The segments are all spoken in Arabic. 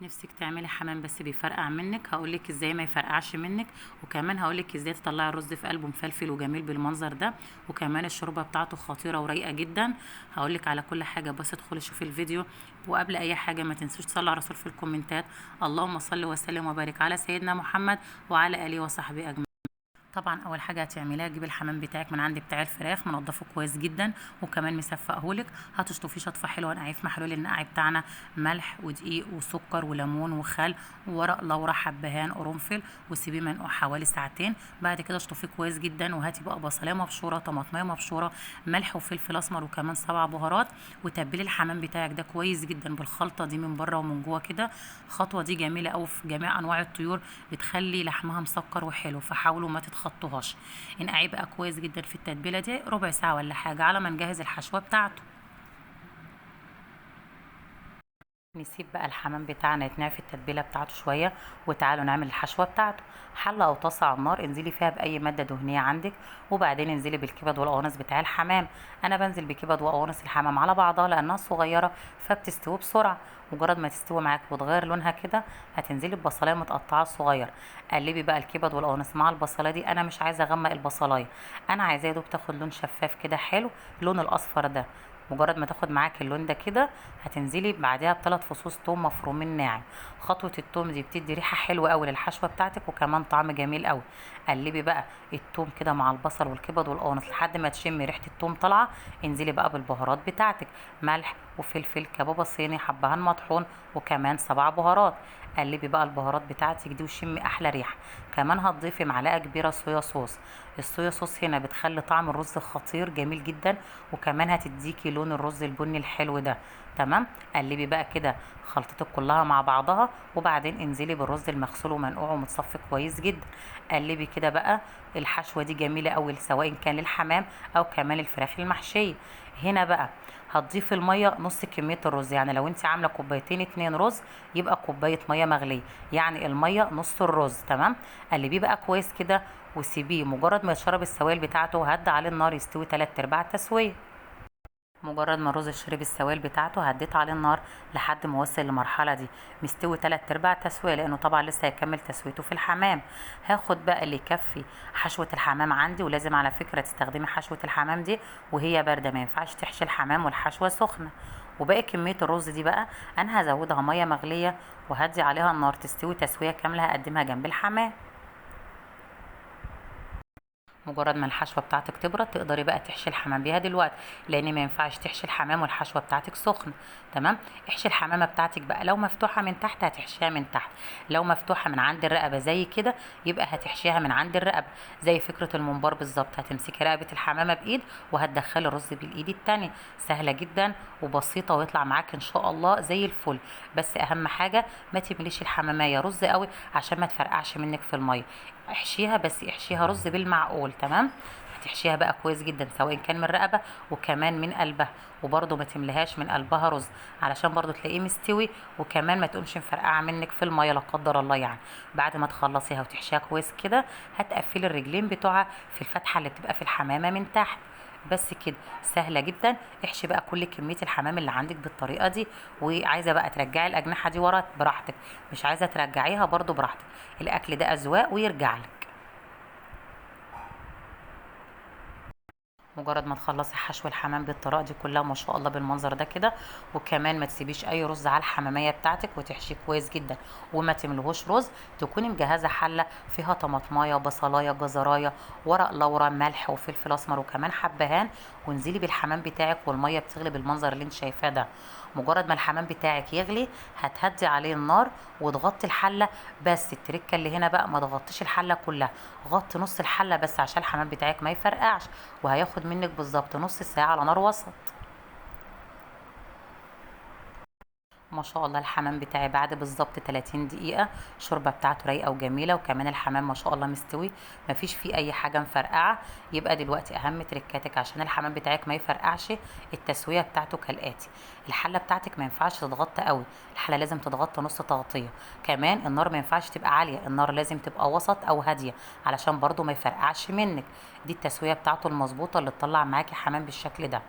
نفسك تعملي حمام بس بيفرقع منك، هقولك ازاي ما يفرقعش منك، وكمان هقولك ازاي تطلعي الرز في قلبه مفلفل وجميل بالمنظر ده، وكمان الشوربه بتاعته خطيره ورايقه جدا. هقولك على كل حاجه، بس ادخلي شوفي الفيديو. وقبل اي حاجه ما تنسوش تصلي على الرسول في الكومنتات. اللهم صل وسلم وبارك على سيدنا محمد وعلى اله وصحبه اجمعين. طبعا اول حاجه هتعمليها تجيبي الحمام بتاعك من عند بتاع الفراخ، منضفه كويس جدا وكمان مصفقهولك. هتشطفيه شطفه حلوه نقعيه محلول. النقع بتاعنا ملح ودقيق وسكر وليمون وخل وورق لورا حبهان قرنفل، وسيبيه منقوع حوالي ساعتين. بعد كده اشطفيه كويس جدا، وهاتي بقى بصلايه مبشوره، طماطميه مبشوره، ملح وفلفل اسمر، وكمان 7 بهارات. وتبلي الحمام بتاعك ده كويس جدا بالخلطه دي من بره ومن جوه كده. الخطوه دي جميله قوي في جميع انواع الطيور، بتخلي لحمها مسكر وحلو، فحاولوا ما تتخطوهاش. انقعيه بقى كويس جدا في التتبيله دي ربع ساعه ولا حاجه على ما نجهز الحشوه بتاعته. نسيب بقى الحمام بتاعنا يتنقع في التتبيله بتاعته شويه، وتعالوا نعمل الحشوه بتاعته. حله او طاسه على النار، انزلي فيها باي ماده دهنيه عندك، وبعدين انزلي بالكبد والقوانص بتاع الحمام. انا بنزل بكبد وقوانص الحمام على بعضها لانها صغيره فبتستوي بسرعه. مجرد ما تستوي معاك وتغير لونها كده، هتنزلي ببصلايه متقطعه صغير. قلبي بقى الكبد والقوانص مع البصلايه دي. انا مش عايزه اغمق البصلايه، انا عايزاها دوب تاخد لون شفاف كده حلو، اللون الاصفر ده. مجرد ما تاخد معاك اللون ده كده، هتنزلي بعدها ب3 فصوص توم مفرومين ناعم. خطوه التوم دي بتدي ريحه حلوه قوي للحشوه بتاعتك، وكمان طعم جميل قوي. قلبي بقى التوم كده مع البصل والكبد والقوانص لحد ما تشمي ريحه التوم طالعه. انزلي بقى بالبهارات بتاعتك، ملح وفلفل كبابه صيني حبهان مطحون، وكمان 7 بهارات. قلبي بقى البهارات بتاعتك دي وشمي احلى ريحه. كمان هتضيفي معلقه كبيره صويا صوص. الصويا صوص هنا بتخلي طعم الرز خطير جميل جدا، وكمان هتديكي لون الرز البني الحلو ده. تمام. قلبي بقى كده خلطتك كلها مع بعضها، وبعدين انزلي بالرز المغسول ومنقوع ومتصفي كويس جدا. قلبي كده بقى. الحشوه دي جميله قوي سواء كان للحمام او كمان الفراخ المحشيه. هنا بقى هتضيفي الميه نص كميه الرز، يعني لو انت عامله كوبايتين 2 رز يبقى كوبايه ميه مغليه، يعني الميه نص الرز. تمام. قلبيه بقى كويس كده وسيبيه. مجرد ما يشرب السوائل بتاعته هدي عليه النار يستوي 3/4 تسويه. مجرد ما الرز شرب السوائل بتاعته هديت عليه النار لحد ما وصل للمرحله دي مستوي 3/4 تسويه، لانه طبعا لسه هيكمل تسويته في الحمام. هاخد بقى اللي يكفي حشوه الحمام عندي، ولازم على فكره تستخدمي حشوه الحمام دي وهي بارده، ما ينفعش تحشي الحمام والحشوه سخنه. وباقي كميه الرز دي بقى انا هزودها ميه مغليه، وهدي عليها النار تستوي تسويه كامله، هقدمها جنب الحمام. مجرد ما الحشوه بتاعتك تبرد تقدري بقى تحشي الحمام بيها دلوقتي، لان ما ينفعش تحشي الحمام والحشوه بتاعتك سخنه. تمام. احشي الحمامه بتاعتك بقى، لو مفتوحه من تحت هتحشيها من تحت، لو مفتوحه من عند الرقبه زي كده يبقى هتحشيها من عند الرقبه. زي فكره الممبار بالظبط، هتمسكي رقبه الحمامه بايد وهتدخلي الرز بالايد التانية. سهله جدا وبسيطه ويطلع معاك ان شاء الله زي الفل. بس اهم حاجه ما تمليش الحماميه رز قوي عشان ما تفرقعش منك في الميه. احشيها بس احشيها رز بالمعقول. تمام. هتحشيها بقى كويس جدا سواء كان من رقبه وكمان من قلبها، وبرده ما تملهاش من قلبها رز علشان برده تلاقيه مستوي، وكمان ما تقومش مفرقعه منك في الميه لا قدر الله يعني. بعد ما تخلصيها وتحشيها كويس كده، هتقفلي الرجلين بتوعها في الفتحه اللي بتبقى في الحمامه من تحت. بس كده سهله جدا. احشي بقى كل كميه الحمام اللي عندك بالطريقه دي. وعايزه بقى ترجعي الاجنحه دي ورا براحتك، مش عايزه ترجعيها برضو براحتك. الاكل ده اذواق ويرجع لك. مجرد ما تخلصي حشو الحمام بالطريقه دي كلها ما شاء الله بالمنظر ده كده، وكمان ما تسيبيش اي رز على الحماميه بتاعتك وتحشيه كويس جدا وما تملهوش رز. تكوني مجهزه حله فيها طماطمايه بصلايه جزرايه ورق لورا ملح وفلفل اسمر وكمان حبهان، وانزلي بالحمام بتاعك والميه بتغلي بالمنظر اللي انت شايفاه ده. مجرد ما الحمام بتاعك يغلي هتهدي عليه النار وتغطي الحله. بس التركه اللي هنا بقى ما تغطيش الحله كلها، غطي نص الحله بس عشان الحمام بتاعك ما يفرقعش، وهياخد منك بالظبط نص ساعة على نار وسط. ما شاء الله الحمام بتاعي بعد بالظبط 30 دقيقة الشوربة بتاعته رايقة وجميلة، وكمان الحمام ما شاء الله مستوي مفيش فيه أي حاجة مفرقعة. يبقى دلوقتي أهم تركاتك عشان الحمام بتاعك ما يفرقعش التسوية بتاعته كالآتي. الحلة بتاعتك ما ينفعش تتغطى قوي، الحلة لازم تتغطى نص تغطية. كمان النار ما ينفعش تبقى عالية، النار لازم تبقى وسط أو هادية علشان برضو ما يفرقعش منك. دي التسوية بتاعته المظبوطة اللي تطلع معاكي حمام بالشكل ده.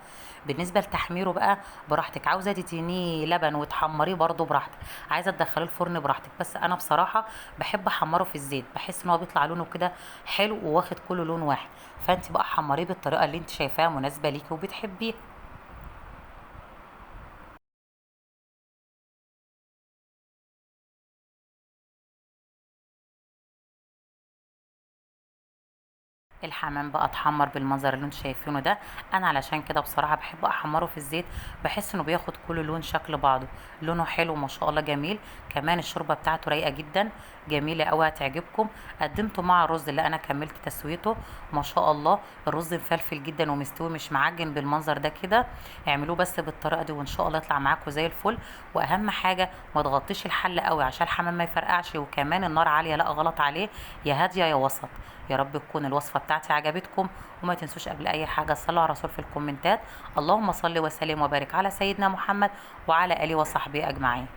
بالنسبه لتحميره بقى براحتك، عاوزه تدينيه لبن وتحمريه برده براحتك، عايزه تدخليه الفرن براحتك. بس انا بصراحه بحب احمره في الزيت، بحس ان هو بيطلع لونه كده حلو وواخد كله لون واحد. فانت بقى حمريه بالطريقه اللي انت شايفاها مناسبه ليكي وبتحبيها. الحمام بقى اتحمر بالمنظر اللي انتوا شايفينه ده. انا علشان كده بصراحه بحب احمره في الزيت، بحس انه بياخد كل لون شكل بعضه، لونه حلو ما شاء الله جميل. كمان الشوربه بتاعته رايقه جدا، جميله قوي هتعجبكم. قدمته مع الرز اللي انا كملت تسويته، ما شاء الله الرز مفلفل جدا ومستوي مش معجن بالمنظر ده كده. اعملوه بس بالطريقه دي وان شاء الله يطلع معاكم زي الفل. واهم حاجه ما تغطيش الحله قوي عشان الحمام ما يفرقعش، وكمان النار عاليه لا غلط عليه، يا هاديه يا وسط. يا رب تكون الوصفة بتاعتي عجبتكم، وما تنسوش قبل اي حاجة صلوا على الرسول في الكومنتات. اللهم صل وسلم وبارك على سيدنا محمد وعلى آله وصحبه اجمعين.